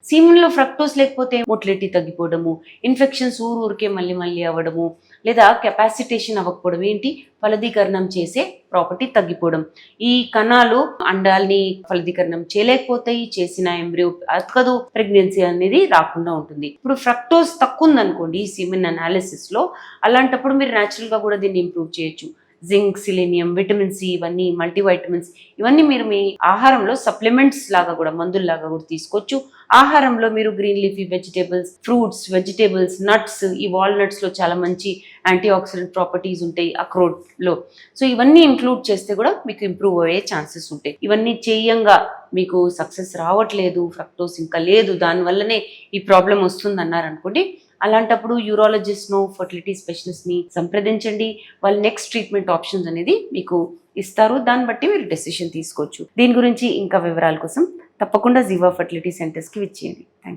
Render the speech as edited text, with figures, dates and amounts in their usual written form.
సీమెన్‌లో fructose లేకపోతే motility తగ్గిపోవడము, infections ఊరికే మళ్ళీ మళ్ళీ అవ్వడము, లేదా కెపాసిటేషన్ అవ్వకపోవడం, ఏంటి ఫలదీకరణం చేసే ప్రాపర్టీ తగ్గిపోవడం. ఈ కణాలు అండాల్ని ఫలదీకరణం చేయలేకపోతాయి, చేసిన ఎంబ్రియో బతకదు, ప్రెగ్నెన్సీ అనేది రాకుండా ఉంటుంది. ఇప్పుడు ఫ్రక్టోజ్ తక్కువ ఉందనుకోండి ఈ సీమెన్ అనాలిసిస్‌లో, అలాంటప్పుడు మీరు న్యాచురల్‌గా కూడా దీన్ని ఇంప్రూవ్ చేయొచ్చు. జింక్, సెలీనియం, విటమిన్ సి, ఇవన్నీ మల్టీవైటమిన్స్, ఇవన్నీ మీరు మీ ఆహారంలో సప్లిమెంట్స్ లాగా కూడా, మందుల్లాగా కూడా తీసుకోవచ్చు. ఆహారంలో మీరు green leafy vegetables, fruits, vegetables, nuts, ఈ వాల్నట్స్లో చాలా మంచి యాంటీ ఆక్సిడెంట్ ప్రాపర్టీస్ ఉంటాయి అక్రోట్లో. సో ఇవన్నీ ఇంక్లూడ్ చేస్తే కూడా మీకు ఇంప్రూవ్ అయ్యే ఛాన్సెస్ ఉంటాయి. ఇవన్నీ చేయంగా మీకు సక్సెస్ రావట్లేదు, ఫ్రక్టోస్ ఇంకా లేదు, దానివల్లనే ఈ ప్రాబ్లం వస్తుంది అన్నారనుకోండి, అలాంటప్పుడు యూరాలజిస్ట్ను, ఫర్టిలిటీ స్పెషలిస్ట్ని సంప్రదించండి. వాళ్ళు నెక్స్ట్ ట్రీట్మెంట్ ఆప్షన్స్ అనేది మీకు ఇస్తారు. దాన్ని బట్టి మీరు డెసిషన్ తీసుకోవచ్చు. దీని గురించి ఇంకా వివరాల కోసం తప్పకుండా జీవా ఫర్టిలిటీ సెంటర్స్కి విచ్చేయండి.